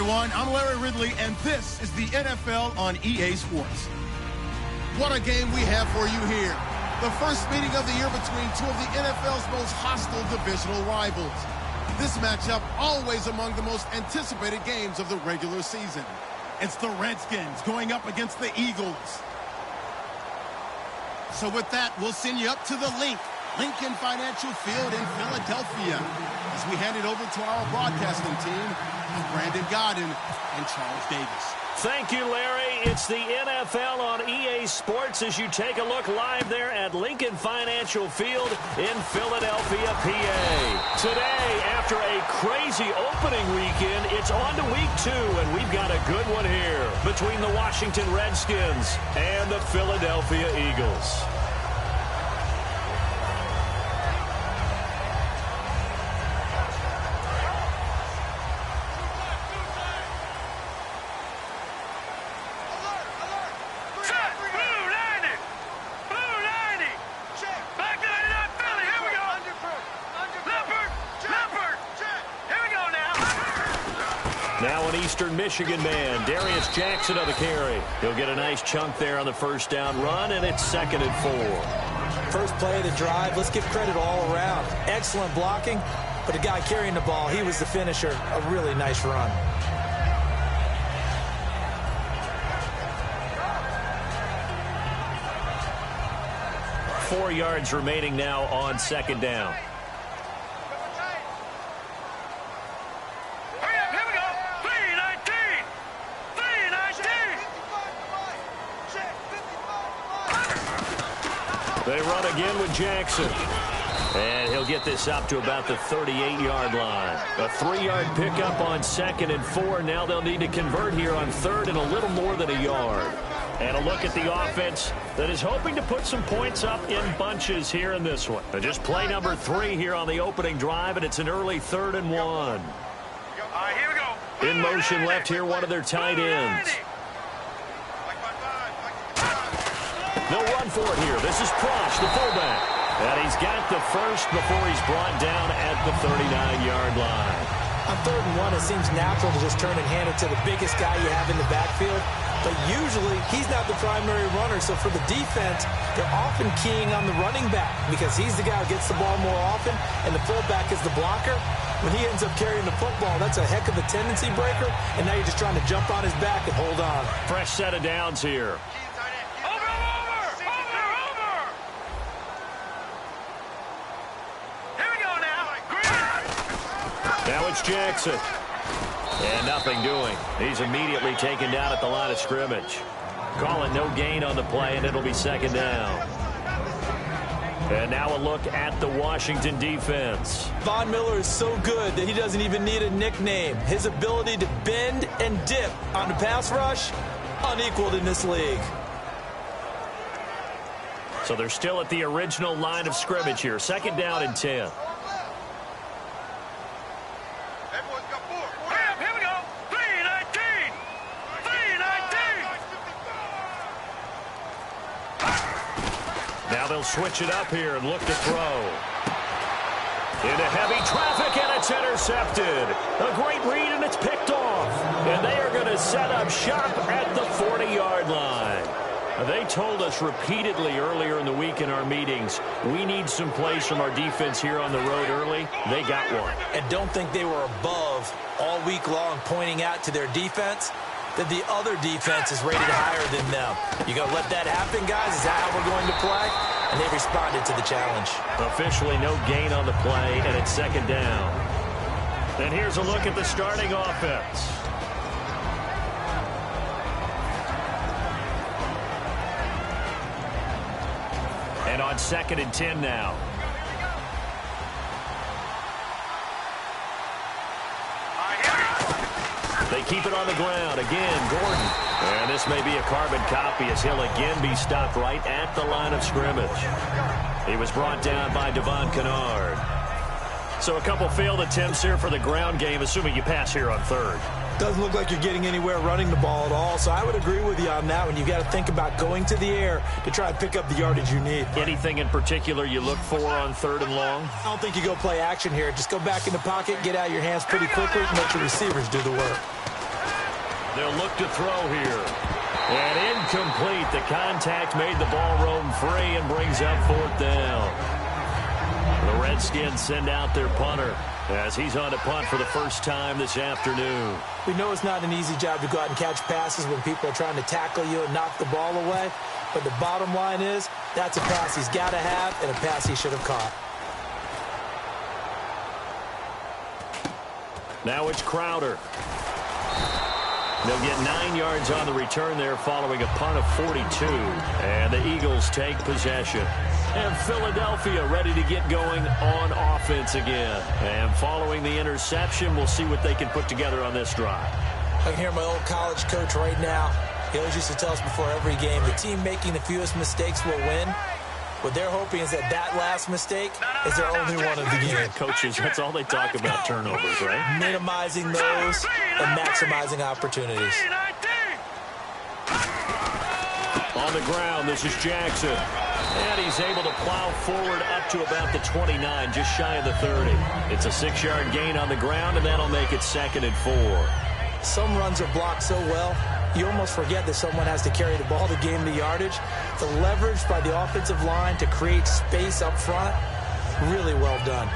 everyone. I'm Larry Ridley, and this is the NFL on EA Sports. What a game we have for you here. The first meeting of the year between two of the NFL's most hostile divisional rivals. This matchup always among the most anticipated games of the regular season. It's the Redskins going up against the Eagles. So with that, we'll send you up to the Lincoln Financial Field in Philadelphia, as we hand it over to our broadcasting team, Brandon Godden and Charles Davis. Thank you, Larry. It's the NFL on EA Sports as you take a look live there at Lincoln Financial Field in Philadelphia, PA. Today, after a crazy opening weekend, it's on to week 2, and we've got a good one here between the Washington Redskins and the Philadelphia Eagles. Now an Eastern Michigan man, Darius Jackson on the carry. He'll get a nice chunk there on the first down run, and it's 2nd and 4. First play of the drive, let's give credit all around. Excellent blocking, but the guy carrying the ball, he was the finisher. A really nice run. Four yards remaining now on 2nd down. They run again with Jackson. And he'll get this up to about the 38-yard line. A 3-yard pickup on 2nd and 4. Now they'll need to convert here on 3rd and a little more than a yard. And a look at the offense that is hoping to put some points up in bunches here in this one. But just play number 3 here on the opening drive, and it's an early 3rd and 1. All right, here we go. In motion left here, one of their tight ends. They'll run for it here. This is Prosh, the fullback. And he's got the first before he's brought down at the 39-yard line. On 3rd and 1, it seems natural to just turn and hand it to the biggest guy you have in the backfield. But usually, he's not the primary runner. So for the defense, they're often keying on the running back because he's the guy who gets the ball more often, and the fullback is the blocker. When he ends up carrying the football, that's a heck of a tendency breaker, and now you're just trying to jump on his back and hold on. Fresh set of downs here. Now it's Jackson. And nothing doing. He's immediately taken down at the line of scrimmage. Call it no gain on the play, and it'll be 2nd down. And now a look at the Washington defense. Von Miller is so good that he doesn't even need a nickname. His ability to bend and dip on the pass rush, unequaled in this league. So they're still at the original line of scrimmage here. 2nd down and 10. They'll switch it up here and look to throw. Into heavy traffic, and it's intercepted. A great read, and it's picked off. And they are going to set up shop at the 40-yard line. They told us repeatedly earlier in the week in our meetings, we need some plays from our defense here on the road early. They got one. And don't think they were above all week long pointing out to their defense that the other defense is rated higher than them. You going to let that happen, guys? Is that how we're going to play? And they responded to the challenge. Officially no gain on the play, and it's 2nd down. And here's a look at the starting offense. And on 2nd and 10 now. They keep it on the ground. Again, Gordon. And this may be a carbon copy as he'll again be stopped right at the line of scrimmage. He was brought down by Devon Kennard. So a couple failed attempts here for the ground game, assuming you pass here on 3rd. Doesn't look like you're getting anywhere running the ball at all, so I would agree with you on that one. You've got to think about going to the air to try and pick up the yardage you need. Anything in particular you look for on 3rd and long? I don't think you go play action here. Just go back in the pocket, get out of your hands pretty quickly, and let your receivers do the work. They'll look to throw here. And incomplete. The contact made the ball roam free and brings up 4th down. The Redskins send out their punter as he's on to punt for the first time this afternoon. We know it's not an easy job to go out and catch passes when people are trying to tackle you and knock the ball away. But the bottom line is, that's a pass he's got to have and a pass he should have caught. Now it's Crowder. They'll get 9 yards on the return there following a punt of 42. And the Eagles take possession. And Philadelphia ready to get going on offense again. And following the interception, we'll see what they can put together on this drive. I can hear my old college coach right now. He always used to tell us before every game, the team making the fewest mistakes will win. What they're hoping is that last mistake is their only one of the game. Coaches, that's all they talk about, turnovers, right? Minimizing those and maximizing opportunities. On the ground, this is Jackson. And he's able to plow forward up to about the 29, just shy of the 30. It's a 6-yard gain on the ground, and that'll make it 2nd and 4. Some runs are blocked so well, you almost forget that someone has to carry the ball to gain the yardage. The leverage by the offensive line to create space up front, really well done.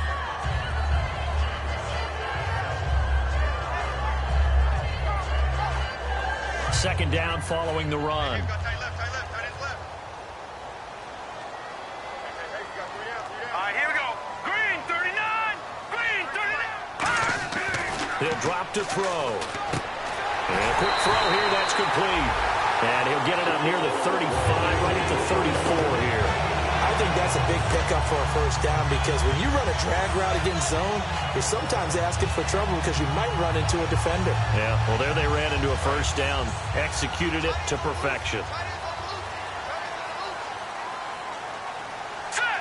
Second down following the run. Here we go. Green 39. Green 39. He'll drop to throw. And a quick throw here, that's complete. And he'll get it up near the 35, right at the 34 here. I think that's a big pickup for a first down because when you run a drag route against zone, you're sometimes asking for trouble because you might run into a defender. Yeah, well, there they ran into a first down. Executed it to perfection. Set.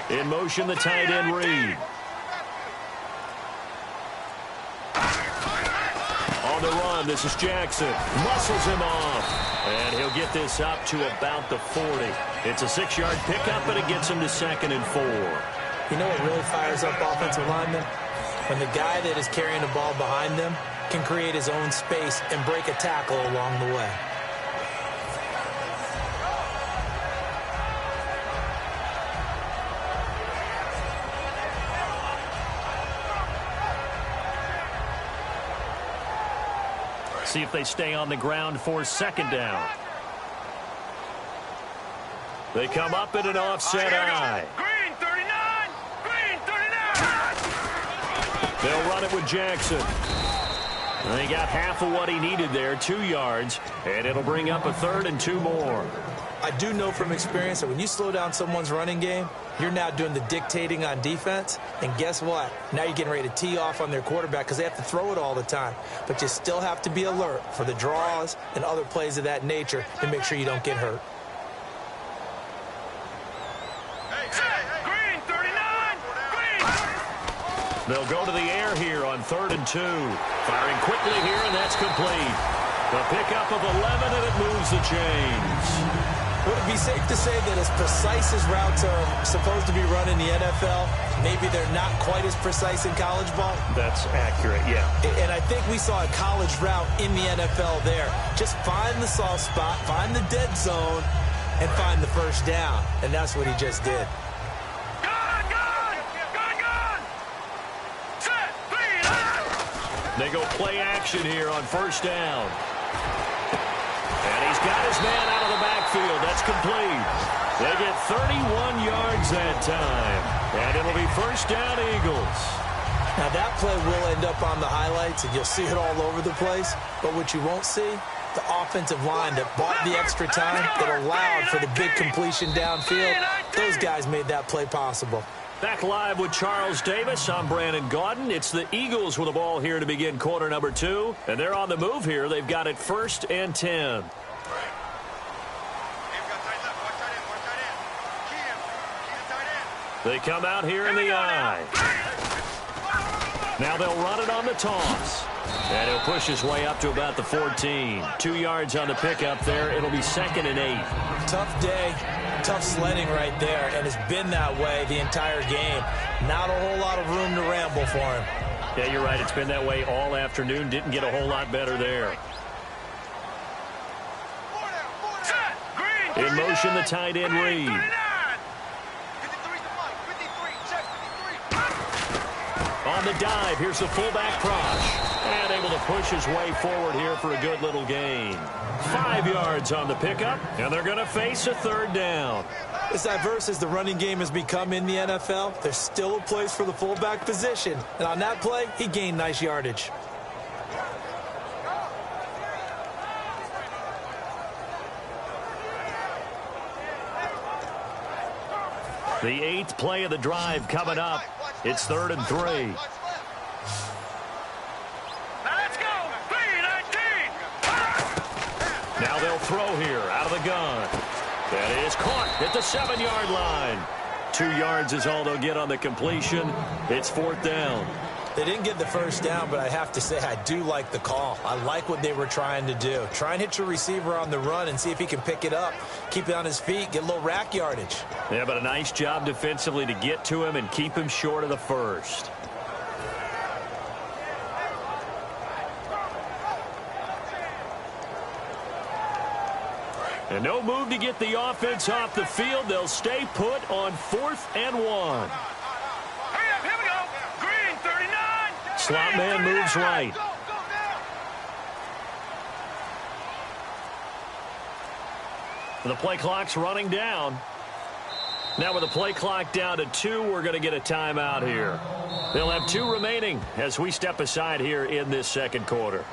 3-19. In motion, the tight end Reed. On the run, this is Jackson. Muscles him off. And he'll get this up to about the 40. It's a 6-yard pickup, but it gets him to 2nd and 4. You know what really fires up offensive linemen? When the guy that is carrying the ball behind them can create his own space and break a tackle along the way. See if they stay on the ground for 2nd down. They come up in an offset eye. Green 39. Green 39. They'll run it with Jackson. And they got half of what he needed there, 2 yards, and it'll bring up a 3rd and 2 more. I do know from experience that when you slow down someone's running game, you're now doing the dictating on defense. And guess what? Now you're getting ready to tee off on their quarterback because they have to throw it all the time. But you still have to be alert for the draws and other plays of that nature to make sure you don't get hurt. Green 39. Green. They'll go to the air here on 3rd and 2. Firing quickly here, and that's complete. The pickup of 11, and it moves the chains. Would it be safe to say that as precise as routes are supposed to be run in the NFL, maybe they're not quite as precise in college ball? That's accurate, yeah. And I think we saw a college route in the NFL there. Just find the soft spot, find the dead zone, and find the first down. And that's what he just did. Gone. Set. 3-9. They go play action here on 1st down. And he's got his man out of the backfield. That's complete. They get 31 yards that time. And it'll be 1st down Eagles. Now that play will end up on the highlights, and you'll see it all over the place. But what you won't see, the offensive line that bought the extra time, that allowed for the big completion downfield, those guys made that play possible. Back live with Charles Davis. I'm Brandon Gaudin. It's the Eagles with the ball here to begin quarter number 2. And they're on the move here. They've got it 1st and 10. They come out here in the eye. Now they'll run it on the toss. And he'll push his way up to about the 14. 2 yards on the pickup there. It'll be 2nd and 8. Tough day, tough sledding right there, and it's been that way the entire game. Not a whole lot of room to ramble for him. Yeah, you're right. It's been that way all afternoon. Didn't get a whole lot better there. In motion, the tight end Reed. On the dive, here's the fullback Prosh. And able to push his way forward here for a good little gain. 5 yards on the pickup, and they're going to face a third down. As diverse as the running game has become in the NFL, there's still a place for the fullback position. And on that play, he gained nice yardage. The 8th play of the drive coming up. It's 3rd and 3. Let's go. 3-19. Now they'll throw here out of the gun. That is caught at the 7-yard line. 2 yards is all they'll get on the completion. It's 4th down. They didn't get the first down, but I have to say I do like the call. I like what they were trying to do. Try and hit your receiver on the run and see if he can pick it up. Keep it on his feet, get a little rack yardage. Yeah, but a nice job defensively to get to him and keep him short of the first. And no move to get the offense off the field. They'll stay put on 4th and 1. Hurry up, here we go. Green, 39. Slot man moves right. The play clock's running down. Now with the play clock down to 2, we're going to get a timeout here. They'll have 2 remaining as we step aside here in this second quarter.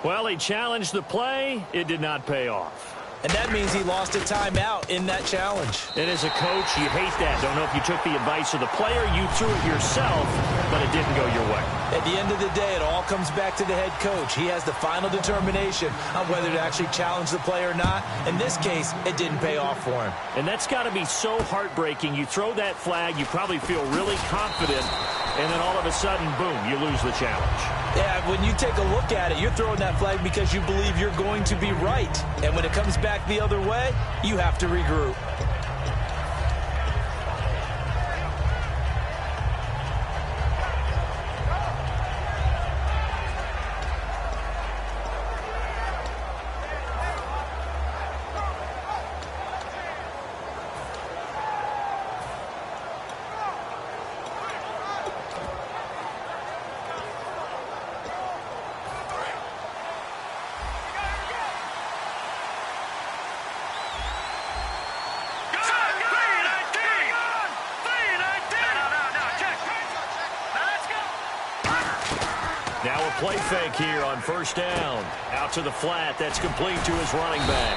Well, he challenged the play. It did not pay off. And that means he lost a timeout in that challenge. And as a coach, you hate that. Don't know if you took the advice of the player, you threw it yourself, but it didn't go your way. At the end of the day, it all comes back to the head coach. He has the final determination on whether to actually challenge the play or not. In this case, it didn't pay off for him. And that's got to be so heartbreaking. You throw that flag, you probably feel really confident, and then all of a sudden, boom, you lose the challenge. Yeah, when you take a look at it, you're throwing that flag because you believe you're going to be right. And when it comes back the other way, you have to regroup. Now a play fake here on 1st down. Out to the flat. That's complete to his running back.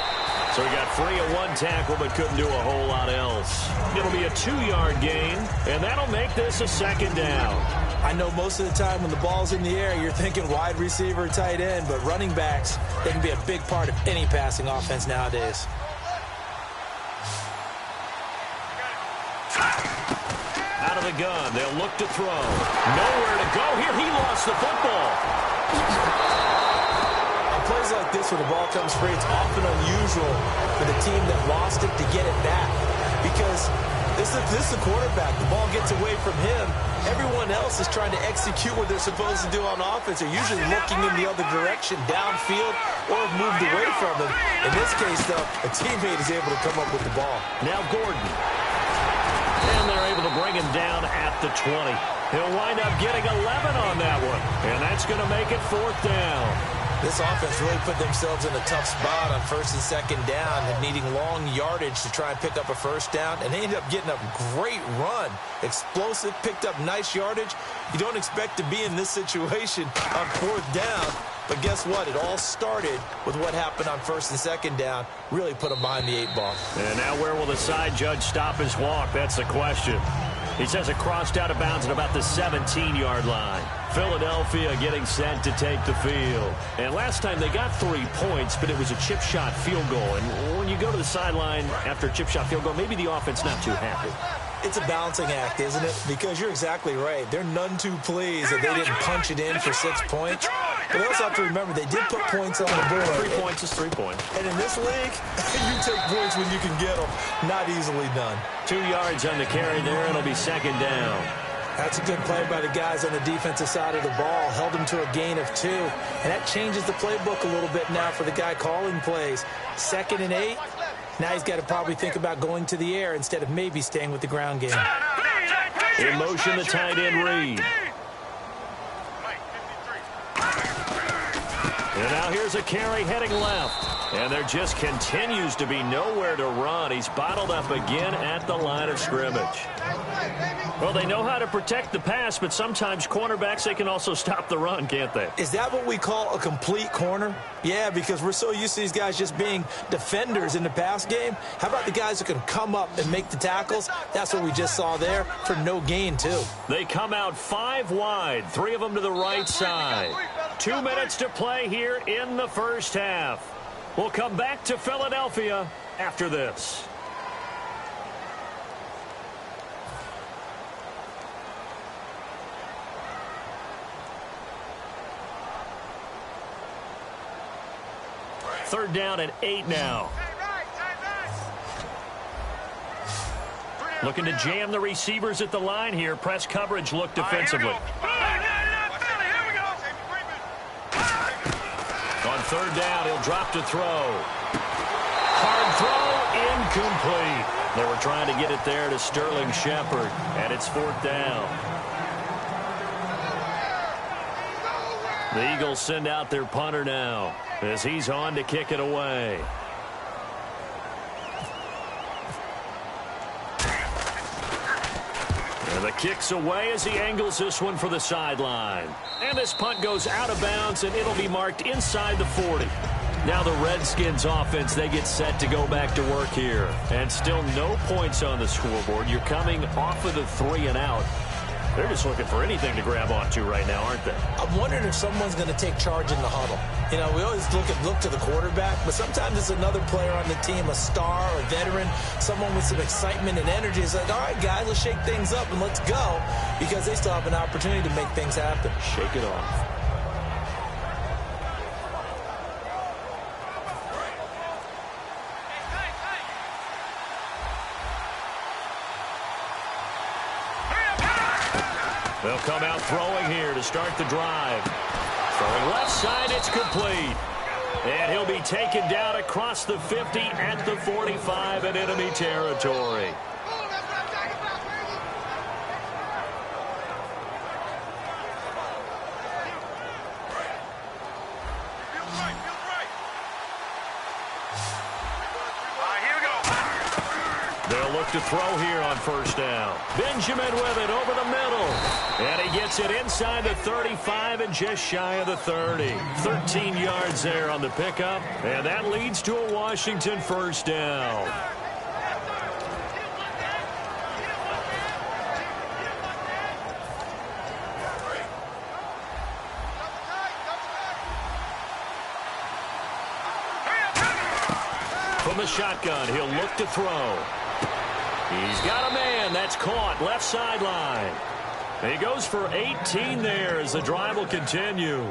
So he got free of 1 tackle but couldn't do a whole lot else. It'll be a 2-yard gain, and that'll make this a 2nd down. I know most of the time when the ball's in the air, you're thinking wide receiver, tight end, but running backs, they can be a big part of any passing offense nowadays. Out of the gun, they'll look to throw. Nowhere to go here. He lost the football. On plays like this, when the ball comes free, it's often unusual for the team that lost it to get it back. Because this is the quarterback. The ball gets away from him. Everyone else is trying to execute what they're supposed to do on offense. They're usually looking in the other direction, downfield, or have moved away from him. In this case, though, a teammate is able to come up with the ball. Now Gordon. And they're able to bring him down at the 20. He'll wind up getting 11 on that one. And that's going to make it 4th down. This offense really put themselves in a tough spot on 1st and 2nd down and needing long yardage to try and pick up a 1st down. And they ended up getting a great run. Explosive, picked up nice yardage. You don't expect to be in this situation on 4th down. But guess what? It all started with what happened on 1st and 2nd down. Really put them behind the 8 ball. And now where will the side judge stop his walk? That's the question. He says it crossed out of bounds at about the 17-yard line. Philadelphia getting set to take the field. And last time they got 3 points, but it was a chip shot field goal. And when you go to the sideline after a chip shot field goal, maybe the offense not too happy. It's a balancing act, isn't it? Because you're exactly right. They're none too pleased that they didn't punch it in for 6 points. But they also have to remember they did put points on the board. 3 points is 3 points. And in this league, you take points when you can get them. Not easily done. 2 yards on the carry there. It'll be second down. That's a good play by the guys on the defensive side of the ball. Held them to a gain of 2. And that changes the playbook a little bit now for the guy calling plays. 2nd and 8. Now he's got to probably think about going to the air instead of maybe staying with the ground game. In motion, the tight end Reed. And now here's a carry heading left. And there just continues to be nowhere to run. He's bottled up again at the line of scrimmage. Well, they know how to protect the pass, but sometimes cornerbacks, they can also stop the run, can't they? Is that what we call a complete corner? Yeah, because we're so used to these guys just being defenders in the pass game. How about the guys who can come up and make the tackles? That's what we just saw there for no gain, too. They come out 5 wide, 3 of them to the right side. 2 minutes to play here in the first half. We'll come back to Philadelphia after this. Third down and 8 now. Looking to jam the receivers at the line here. Press coverage look defensively. On third down, he'll drop to throw. Hard throw, incomplete. They were trying to get it there to Sterling Shepard, and it's 4th down. The Eagles send out their punter now as he's on to kick it away. And the kick's away as he angles this one for the sideline. And this punt goes out of bounds, and it'll be marked inside the 40. Now the Redskins offense, they get set to go back to work here. And still no points on the scoreboard. You're coming off of the 3 and out. They're just looking for anything to grab onto right now, aren't they? I'm wondering if someone's going to take charge in the huddle. You know, we always look to the quarterback, but sometimes it's another player on the team, a star, a veteran, someone with some excitement and energy. It's like, all right, guys, let's shake things up and let's go, because they still have an opportunity to make things happen. Shake it off. They'll come out throwing here to start the drive. Throwing left side, it's complete. And he'll be taken down across the 50 at the 45 in enemy territory. They'll look to throw here on first down. Benjamin with it over the middle. And he gets it inside the 35 and just shy of the 30. 13 yards there on the pickup. And that leads to a Washington first down. From the shotgun, he'll look to throw. He's got a man. That's caught. Left sideline. He goes for 18 there as the drive will continue.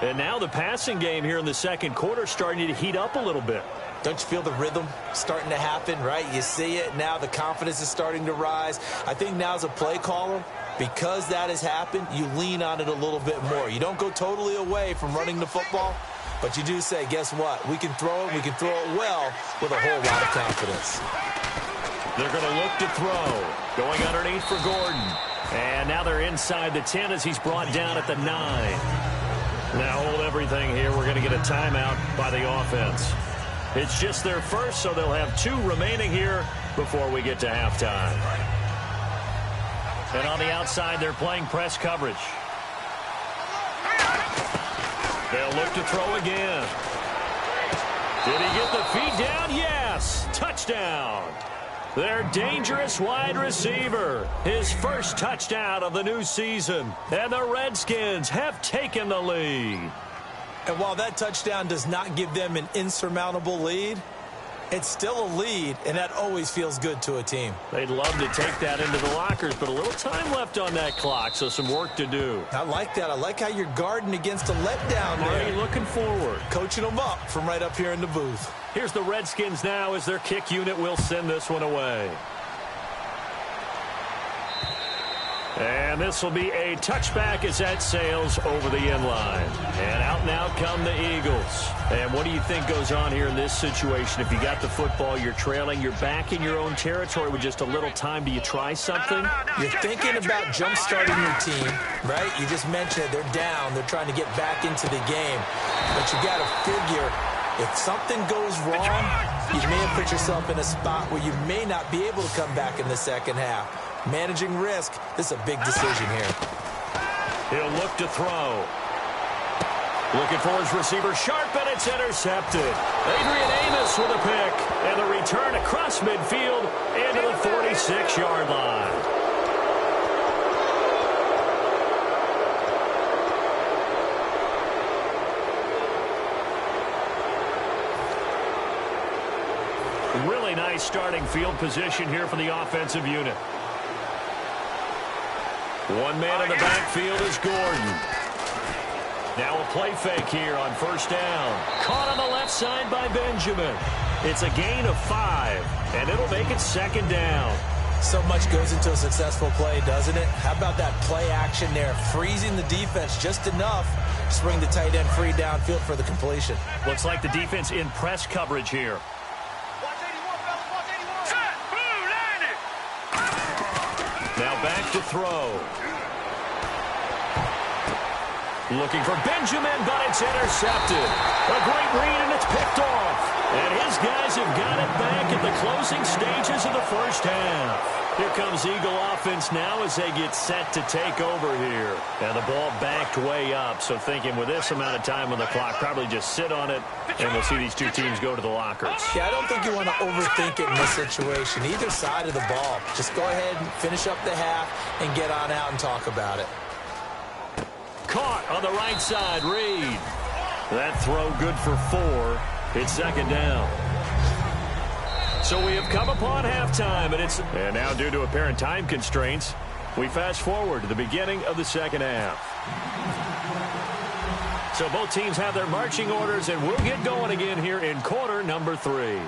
And now the passing game here in the second quarter starting to heat up a little bit. Don't you feel the rhythm starting to happen, right? You see it. Now the confidence is starting to rise. I think now as a play caller, because that has happened, you lean on it a little bit more. You don't go totally away from running the football, but you do say, guess what? We can throw it. We can throw it well with a whole lot of confidence. They're going to look to throw. Going underneath for Gordon. And now they're inside the 10 as he's brought down at the 9. Now hold everything here. We're going to get a timeout by the offense. It's just their first, so they'll have 2 remaining here before we get to halftime. And on the outside, they're playing press coverage. They'll look to throw again. Did he get the feet down? Yes. Touchdown. Their dangerous wide receiver. His first touchdown of the new season. And the Redskins have taken the lead. And while that touchdown does not give them an insurmountable lead, It's still a lead, and that always feels good to a team. They'd love to take that into the lockers, but a little time left on that clock, so some work to do. I like that. I like how you're guarding against a letdown there. Already looking forward. Coaching them up from right up here in the booth. Here's the Redskins now as their kick unit will send this one away. And this will be a touchback as that sails over the end line. And out now come the Eagles. And what do you think goes on here in this situation? If you got the football, you're trailing, you're back in your own territory with just a little time. Do you try something? You're thinking about jump-starting your team, right? You just mentioned it. They're down. They're trying to get back into the game. But you got to figure, if something goes wrong, you may have put yourself in a spot where you may not be able to come back in the second half. Managing risk, this is a big decision here. He'll look to throw. Looking for his receiver, sharp, and it's intercepted. Adrian Amos with a pick, and the return across midfield into the 46-yard line. Really nice starting field position here for the offensive unit. One man in the backfield is Gordon. Now a play fake here on first down. Caught on the left side by Benjamin. It's a gain of 5, and it'll make it second down. So much goes into a successful play, doesn't it? How about that play action there? Freezing the defense just enough to bring the tight end free downfield for the completion. Looks like the defense in press coverage here. Now back to throw. Looking for Benjamin, but it's intercepted. A great read, and it's picked off. And his guys have got it back at the closing stages of the first half. Here comes Eagle offense now as they get set to take over here. And the ball backed way up, so thinking with this amount of time on the clock, probably just sit on it, and we'll see these two teams go to the lockers. Yeah, I don't think you want to overthink it in this situation. Either side of the ball. Just go ahead and finish up the half and get on out and talk about it. Caught on the right side, Reed. That throw good for 4. It's second down. So we have come upon halftime, and now due to apparent time constraints, we fast forward to the beginning of the second half. So both teams have their marching orders, and we'll get going again here in quarter number 3.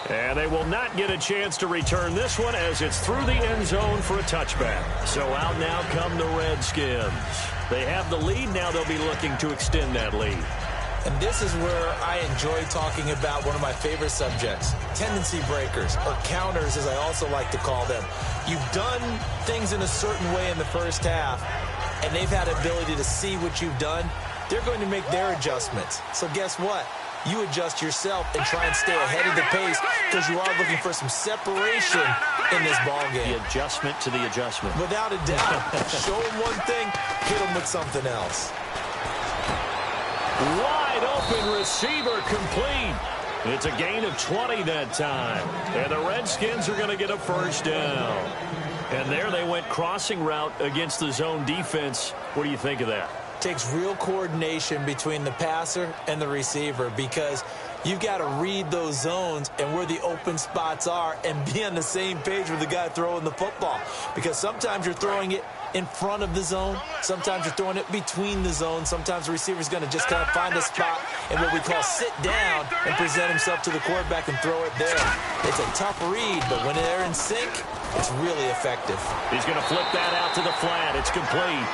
And they will not get a chance to return this one as it's through the end zone for a touchback. So out now come the Redskins. They have the lead. Now they'll be looking to extend that lead. And this is where I enjoy talking about one of my favorite subjects, tendency breakers, or counters as I also like to call them. You've done things in a certain way in the first half, and they've had ability to see what you've done. They're going to make their adjustments. So guess what? You adjust yourself and try and stay ahead of the pace because you are looking for some separation in this ball game. The adjustment to the adjustment. Without a doubt. Show them one thing, hit them with something else. Wide open receiver complete. It's a gain of 20 that time. And the Redskins are going to get a first down. And there they went crossing route against the zone defense. What do you think of that? Takes real coordination between the passer and the receiver because you've got to read those zones and where the open spots are and be on the same page with the guy throwing the football. Because sometimes you're throwing it in front of the zone. Sometimes you're throwing it between the zones. Sometimes the receiver's going to just kind of find a spot and what we call sit down and present himself to the quarterback and throw it there. It's a tough read, but when they're in sync, it's really effective. He's going to flip that out to the flat. It's complete.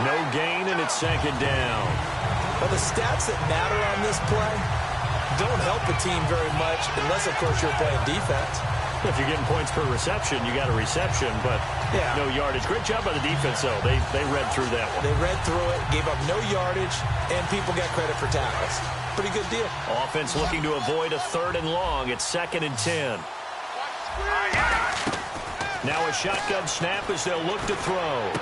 No gain, and it's second down. But the stats that matter on this play don't help a team very much unless, of course, you're playing defense. If you're getting points per reception, you got a reception, but no yardage. Great job by the defense, though. They read through that one. They read through it, gave up no yardage, and people got credit for tackles. Pretty good deal. Offense looking to avoid a 3rd and long. It's 2nd and 10. Now a shotgun snap as they'll look to throw.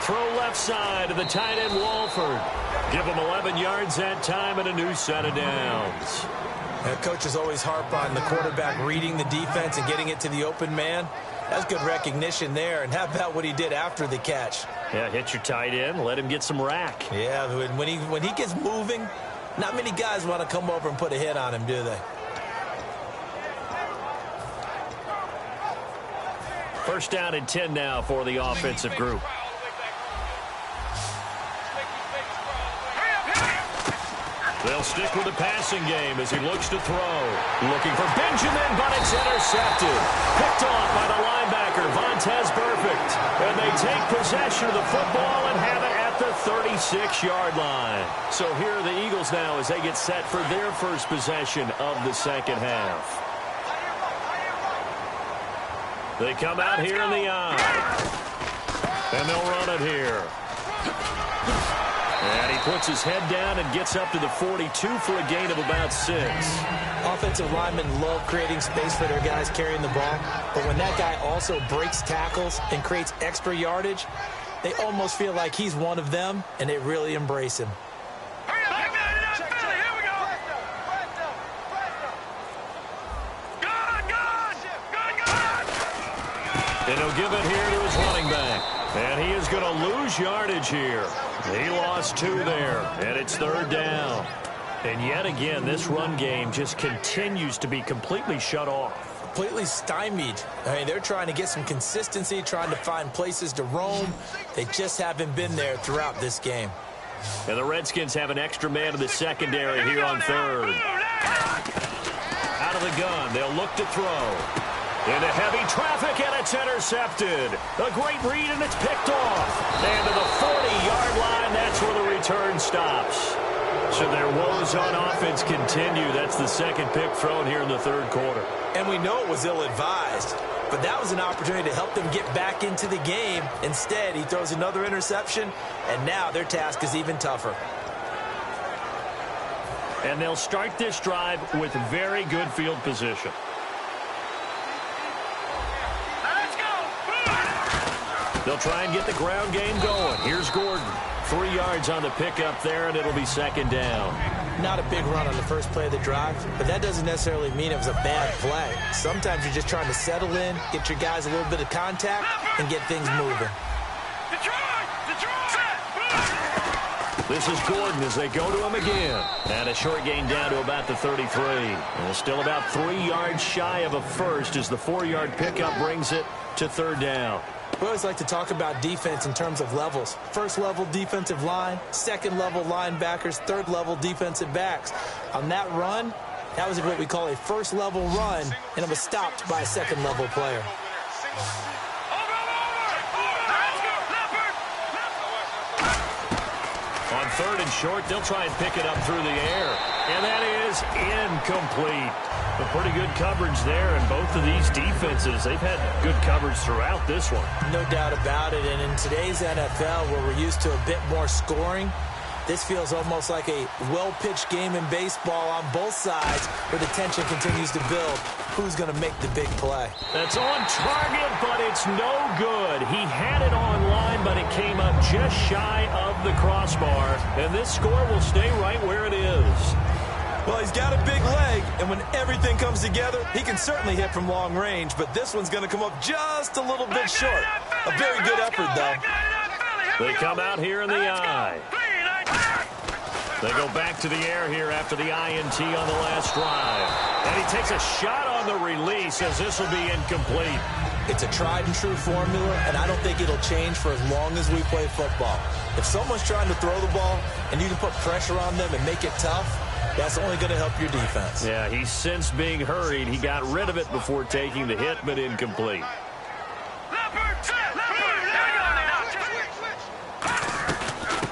Throw left side to the tight end, Walford. Give him 11 yards that time and a new set of downs. Coaches always harp on the quarterback reading the defense and getting it to the open man. That's good recognition there. And how about what he did after the catch? Yeah, hit your tight end, let him get some rack. Yeah, when he gets moving, not many guys want to come over and put a hit on him, do they? First down and 10 now for the offensive group. They'll stick with the passing game as he looks to throw. Looking for Benjamin, but it's intercepted. Picked off by the linebacker, Vontaze Burfict. And they take possession of the football and have it at the 36-yard line. So here are the Eagles now as they get set for their first possession of the second half. They come out here in the eye. And they'll run it here. And he puts his head down and gets up to the 42 for a gain of about 6. Offensive linemen love creating space for their guys carrying the ball. But when that guy also breaks tackles and creates extra yardage, they almost feel like he's one of them, and they really embrace him. And he'll give it here to his running back. And he is going to lose yardage here. He lost 2 there, and it's third down. And yet again, this run game just continues to be completely shut off. Completely stymied. I mean, they're trying to get some consistency, trying to find places to roam. They just haven't been there throughout this game. And the Redskins have an extra man in the secondary here on third. Out of the gun, they'll look to throw. Into heavy traffic, and it's intercepted. A great read, and it's picked off. And to the 40-yard line, that's where the return stops. So their woes on offense continue. That's the second pick thrown here in the third quarter. And we know it was ill-advised, but that was an opportunity to help them get back into the game. Instead, he throws another interception, and now their task is even tougher. And they'll start this drive with very good field position. They'll try and get the ground game going. Here's Gordon. 3 yards on the pickup there, and it'll be second down. Not a big run on the first play of the drive, but that doesn't necessarily mean it was a bad play. Sometimes you're just trying to settle in, get your guys a little bit of contact, and get things moving. This is Gordon as they go to him again. And a short gain down to about the 33. And still about 3 yards shy of a first as the 4-yard pickup brings it to third down. We always like to talk about defense in terms of levels. First level defensive line, second level linebackers, third level defensive backs. On that run, that was what we call a first level run, and it was stopped by a second level player. On third and short, they'll try and pick it up through the air. And that is incomplete. A pretty good coverage there, and both of these defenses, they've had good coverage throughout this one. No doubt about it, and in today's NFL, where we're used to a bit more scoring, this feels almost like a well-pitched game in baseball on both sides, where the tension continues to build. Who's going to make the big play? That's on target, but it's no good. He had it on line, but it came up just shy of the crossbar, and this score will stay right where it is. Well, he's got a big leg, and when everything comes together, he can certainly hit from long range, but this one's going to come up just a little bit short. A very good effort, though. They come out here in the eye. They go back to the air here after the INT on the last drive. And he takes a shot on the release as this will be incomplete. It's a tried-and-true formula, and I don't think it'll change for as long as we play football. If someone's trying to throw the ball and you can put pressure on them and make it tough, that's only going to help your defense. Yeah, he's since being hurried. He got rid of it before taking the hit, but incomplete.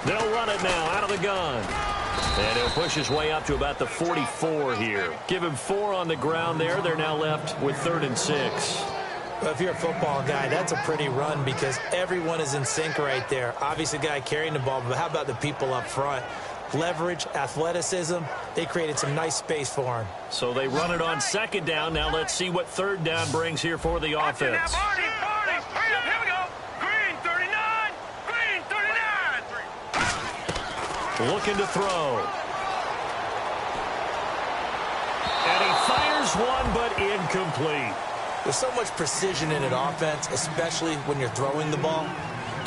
They'll run it now out of the gun. And he'll push his way up to about the 44 here. Give him 4 on the ground there. They're now left with 3rd and 6. Well, if you're a football guy, that's a pretty run because everyone is in sync right there. Obviously, the guy carrying the ball, but how about the people up front? Leverage, athleticism, they created some nice space for him. So they run it on second down. Now let's see what third down brings here for the offense. Looking to throw. And he fires one, but incomplete. There's so much precision in an offense, especially when you're throwing the ball.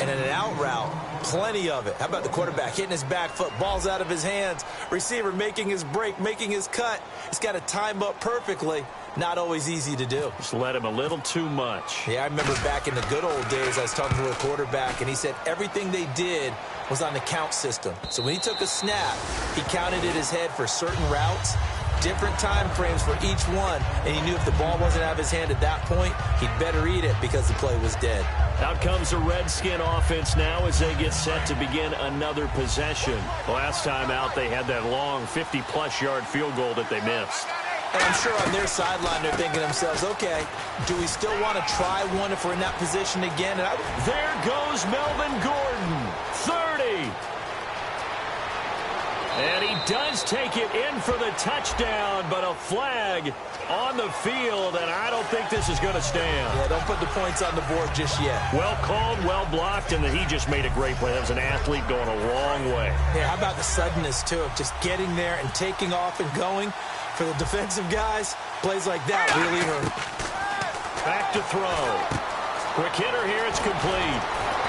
And in an out route, plenty of it. How about the quarterback hitting his back foot, ball's out of his hands, receiver making his break, making his cut. He's got to time up perfectly. Not always easy to do. Just let him a little too much. Yeah, I remember back in the good old days, I was talking to a quarterback, and he said everything they did was on the count system. So when he took a snap, he counted in his head for certain routes, different time frames for each one, and he knew if the ball wasn't out of his hand at that point, he'd better eat it because the play was dead. Out comes the Redskin offense now as they get set to begin another possession. Last time out, they had that long 50-plus yard field goal that they missed. And I'm sure on their sideline they're thinking to themselves, okay, do we still want to try one if we're in that position again? And there goes Melvin Gordon, 30. And he does take it in for the touchdown, but a flag on the field, and I don't think this is going to stand. Yeah, don't put the points on the board just yet. Well called, well blocked, and he just made a great play. That was an athlete going a long way. Yeah, how about the suddenness, too, of just getting there and taking off and going? For the defensive guys, plays like that really hurt. Back to throw. Quick hitter here, it's complete.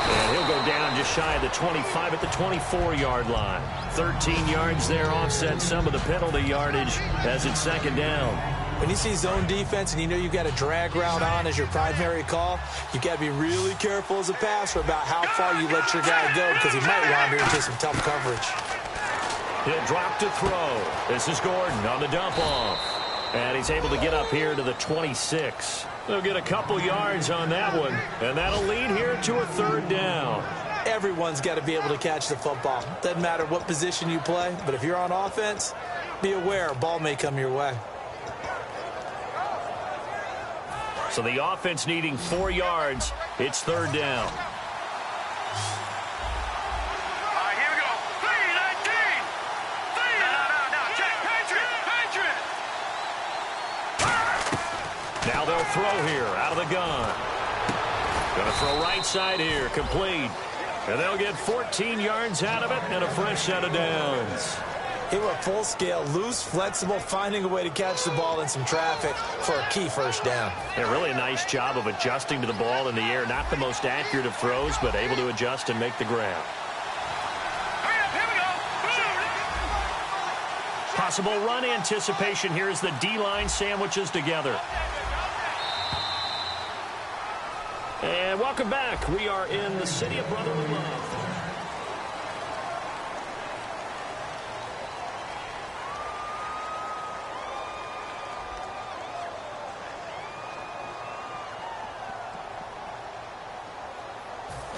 And he'll go down just shy of the 25 at the 24-yard line. 13 yards there, offset some of the penalty yardage as it's second down. When you see zone defense and you know you've got a drag route on as your primary call, you've got to be really careful as a passer about how far you let your guy go because he might wander into some tough coverage. He'll drop to throw. This is Gordon on the dump-off. And he's able to get up here to the 26. They'll get a couple yards on that one, and that'll lead here to a third down. Everyone's got to be able to catch the football. Doesn't matter what position you play, but if you're on offense, be aware a ball may come your way. So the offense needing 4 yards. It's third down. Now they'll throw here out of the gun. Going to throw right side here, complete. And they'll get 14 yards out of it and a fresh set of downs. They were full scale, loose, flexible, finding a way to catch the ball in some traffic for a key first down. Yeah, really a nice job of adjusting to the ball in the air. Not the most accurate of throws, but able to adjust and make the grab. Possible run anticipation here as the D-line sandwiches together. And welcome back. We are in the city of brotherly love.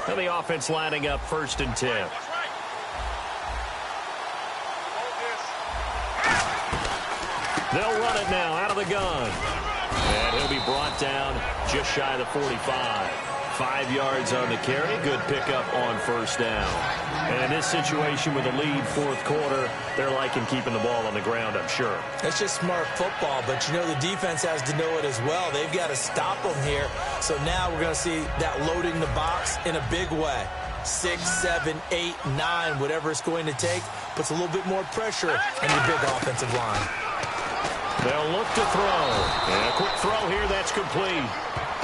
And the offense lining up 1st and 10. They'll run it now out of the gun. And he'll be brought down just shy of the 45. 5 yards on the carry. Good pickup on first down. And in this situation with a lead 4th quarter, they're liking keeping the ball on the ground, I'm sure. That's just smart football, but you know the defense has to know it as well. They've got to stop them here. So now we're going to see that loading the box in a big way. 6, 7, 8, 9, whatever it's going to take, puts a little bit more pressure on your big offensive line. They'll look to throw. And a quick throw here, that's complete.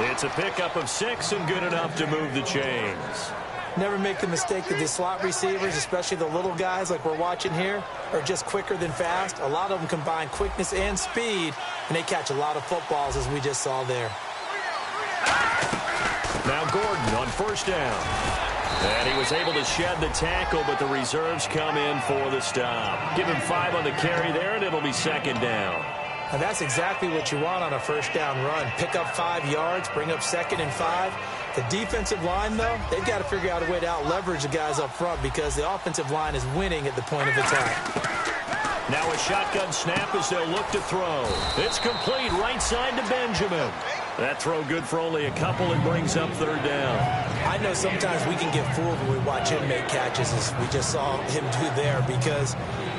It's a pickup of 6 and good enough to move the chains. Never make the mistake that the slot receivers, especially the little guys like we're watching here, are just quicker than fast. A lot of them combine quickness and speed, and they catch a lot of footballs, as we just saw there. Now Gordon on first down. And he was able to shed the tackle, but the reserves come in for the stop. Give him 5 on the carry there, and it'll be second down. And that's exactly what you want on a first down run. Pick up 5 yards, bring up 2nd and 5. The defensive line, though, they've got to figure out a way to out-leverage the guys up front because the offensive line is winning at the point of attack. Now a shotgun snap as they'll look to throw. It's complete right side to Benjamin. That throw good for only a couple and brings up third down. I know sometimes we can get fooled when we watch him make catches, as we just saw him do there, because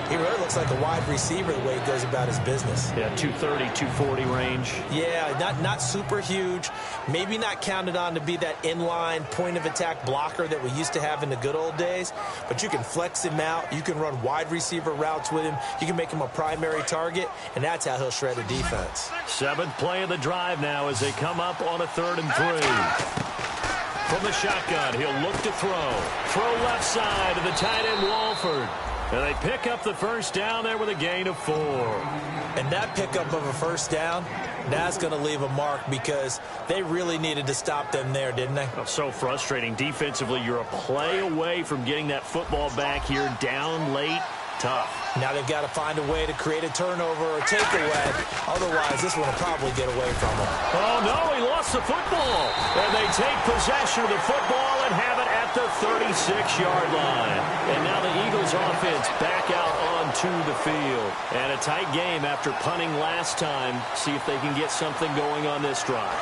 he really looks like a wide receiver the way he goes about his business. Yeah, 230, 240 range. Yeah, not super huge. Maybe not counted on to be that inline point-of-attack blocker that we used to have in the good old days. But you can flex him out. You can run wide receiver routes with him. You can make him a primary target, and that's how he'll shred a defense. 7th play of the drive now as they come up on a 3rd and 3. From the shotgun, he'll look to throw. Throw left side to the tight end, Walford. And they pick up the first down there with a gain of 4. And that pickup of a first down, that's going to leave a mark because they really needed to stop them there, didn't they? Oh, so frustrating. Defensively, you're a play away from getting that football back here down late. Tough. Now they've got to find a way to create a turnover or a takeaway. Otherwise, this one will probably get away from them. Oh, no, he lost the football. And they take possession of the football and have it at the 36-yard line. And now the Eagles offense back out onto the field. And a tight game after punting last time. See if they can get something going on this drive.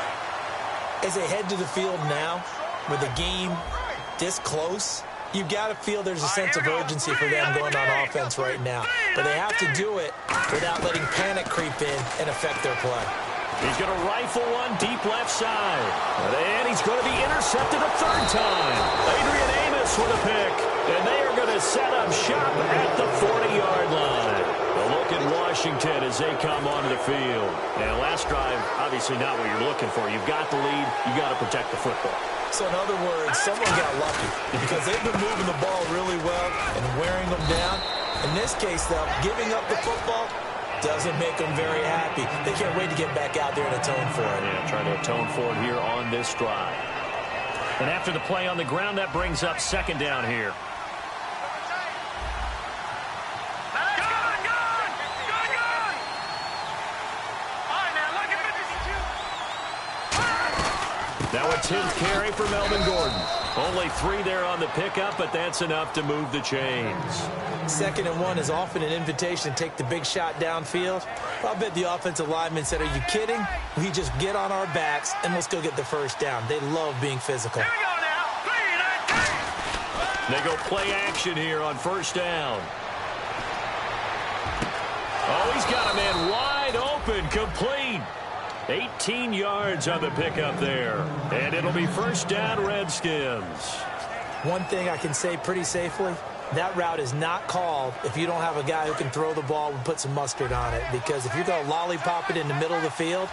As they head to the field now, with the game this close, you've got to feel there's a sense of urgency for them going on offense right now. But they have to do it without letting panic creep in and affect their play. He's going to rifle one deep left side. And he's going to be intercepted a third time. Adrian Amos with a pick. And they are going to set up shop at the 40-yard line. A look at Washington as they come onto the field. And last drive, obviously not what you're looking for. You've got the lead. You've got to protect the football. So in other words, someone got lucky because they've been moving the ball really well and wearing them down. In this case, though, giving up the football doesn't make them very happy. They can't wait to get back out there and atone for it. Yeah, trying to atone for it here on this drive. And after the play on the ground, that brings up second down here. Now a 10th carry for Melvin Gordon. Only 3 there on the pickup, but that's enough to move the chains. 2nd and 1 is often an invitation to take the big shot downfield. I bet the offensive lineman said, are you kidding? We just get on our backs and let's go get the first down. They love being physical. Here we go now. They go play action here on first down. Oh, he's got a man wide open, complete. 18 yards on the pickup there. And it'll be first down, Redskins. One thing I can say pretty safely, that route is not called if you don't have a guy who can throw the ball and put some mustard on it. Because if you're going to lollipop it in the middle of the field,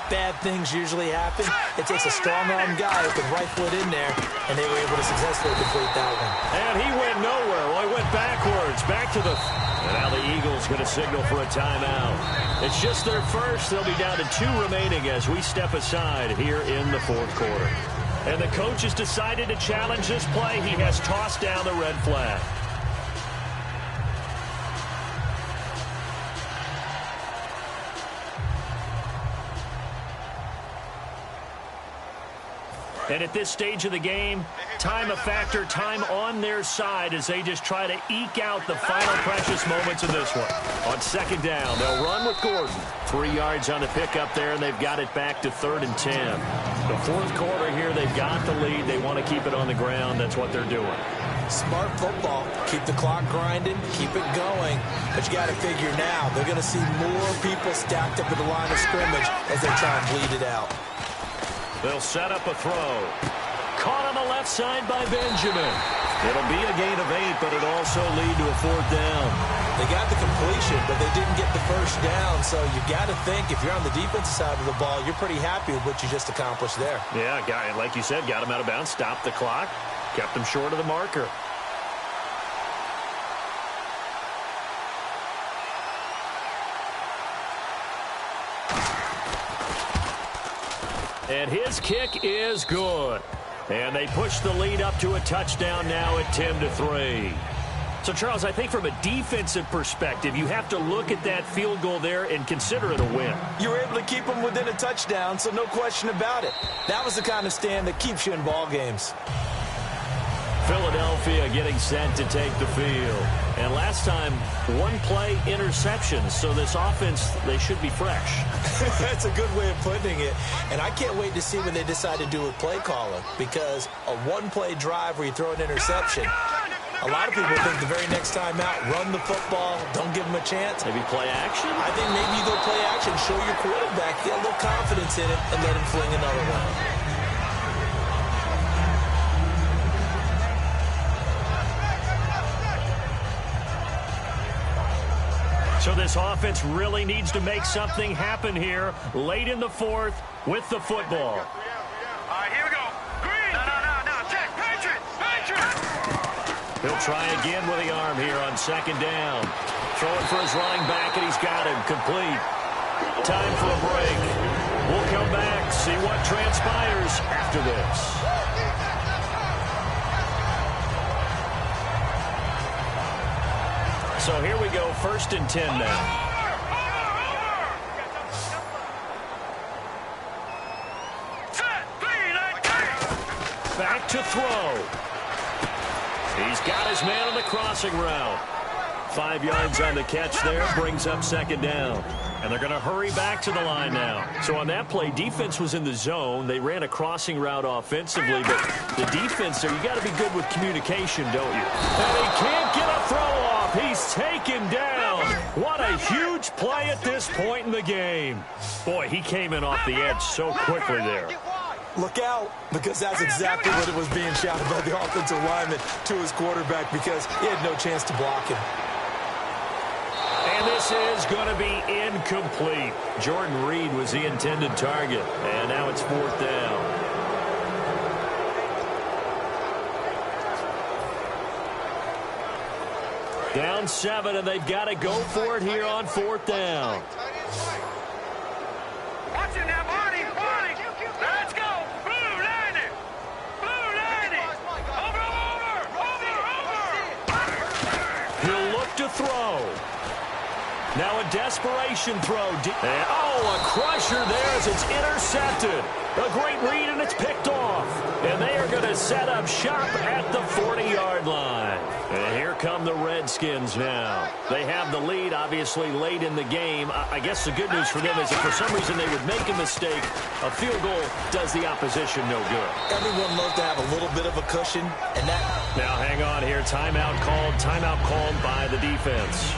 bad things usually happen. It takes a strong-arm guy who can rifle it in there, and they were able to successfully complete that one. And he went nowhere. Well, he went backwards, back to the... And now the Eagles going to signal for a timeout. It's just their first. They'll be down to 2 remaining as we step aside here in the 4th quarter. And the coach has decided to challenge this play. He has tossed down the red flag. And at this stage of the game, time a factor, time on their side as they just try to eke out the final precious moments of this one. On 2nd down, they'll run with Gordon. 3 yards on the pickup there, and they've got it back to 3rd and 10. The 4th quarter here, they've got the lead. They want to keep it on the ground. That's what they're doing. Smart football. Keep the clock grinding. Keep it going. But you got to figure now, they're going to see more people stacked up at the line of scrimmage as they try and bleed it out. They'll set up a throw. Caught on the left side by Benjamin. It'll be a gain of 8, but it'll also lead to a 4th down. They got the completion, but they didn't get the first down. So you got to think if you're on the defensive side of the ball, you're pretty happy with what you just accomplished there. Yeah, like you said, got him out of bounds, stopped the clock, kept him short of the marker. And his kick is good. And they push the lead up to a touchdown now at 10-3. So, Charles, I think from a defensive perspective, you have to look at that field goal there and consider it a win. You were able to keep them within a touchdown, so no question about it. That was the kind of stand that keeps you in ball games. Philadelphia getting set to take the field. And last time, 1 play interception. So this offense, they should be fresh. That's a good way of putting it. And I can't wait to see what they decide to do with play calling. Because a 1-play drive where you throw an interception, a lot of people think the very next time out, run the football, don't give them a chance. Maybe play action? I think maybe you go play action, show your quarterback, get a little confidence in it, and let him fling another one. So this offense really needs to make something happen here late in the 4th with the football. All right, here we go. Green. No. He'll try again with the arm here on second down. Throwing for his running back, and he's got him complete. Time for a break. We'll come back, see what transpires after this. So here we go, 1st and 10 now. Back to throw. He's got his man on the crossing route. 5 yards on the catch there, brings up second down. And they're going to hurry back to the line now. So on that play, defense was in the zone. They ran a crossing route offensively, but the defense there, you got to be good with communication, don't you? And he can't get a throw off. He's taken down. What a huge play at this point in the game. Boy, he came in off the edge so quickly there. Look out, because that's exactly what it was being shouted by the offensive lineman to his quarterback, because he had no chance to block him. And this is going to be incomplete. Jordan Reed was the intended target, and now it's 4th down. Down 7, and they've got to go for it here on 4th down. Watch it now, Marty. Let's go. Blue landing. Over. He'll look to throw. Now a desperation throw. And, a crusher there as it's intercepted. A great read, and it's picked off. And they are going to set up shop at the 40-yard line. And here come the Redskins now. They have the lead, obviously, late in the game. I guess the good news for them is if for some reason they would make a mistake, a field goal does the opposition no good. Everyone loves to have a little bit of a cushion, and that... Now, hang on here. Timeout called by the defense.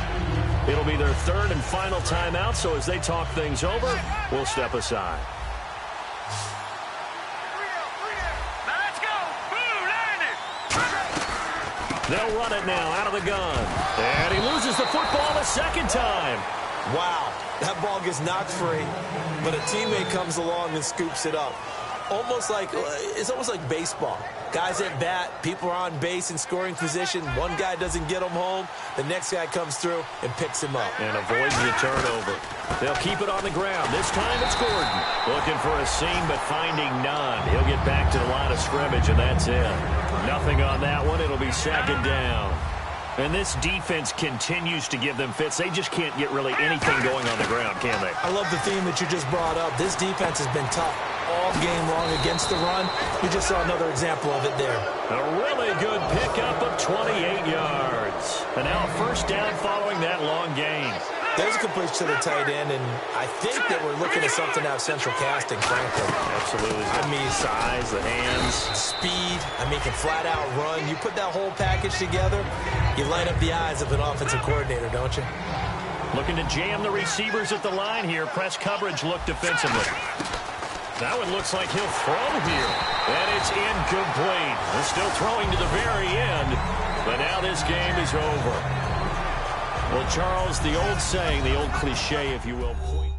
It'll be their 3rd and final timeout, so as they talk things over, we'll step aside. Let's go. Blue landing. They'll run it now out of the gun. And he loses the football a second time. Wow, that ball gets knocked free, but a teammate comes along and scoops it up. It's almost like baseball. Guys at bat, people are on base in scoring position. One guy doesn't get him home. The next guy comes through and picks him up. And avoids the turnover. They'll keep it on the ground. This time it's Gordon. Looking for a seam, but finding none. He'll get back to the line of scrimmage, and that's it. Nothing on that one. It'll be 2nd down. And this defense continues to give them fits. They just can't get really anything going on the ground, can they? I love the theme that you just brought up. This defense has been tough all game long against the run. We just saw another example of it there. A really good pickup of 28 yards. And now a 1st down following that long gain. There's a completion to the tight end, and I think that we're looking at something out of central casting, frankly. Absolutely. I mean, size, the hands. Speed. I mean, can flat out run. You put that whole package together, you light up the eyes of an offensive coordinator, don't you? Looking to jam the receivers at the line here. Press coverage look defensively. That one looks like he'll throw here. And it's incomplete. They're still throwing to the very end. But now this game is over. Well, Charles, the old saying, the old cliche, if you will, point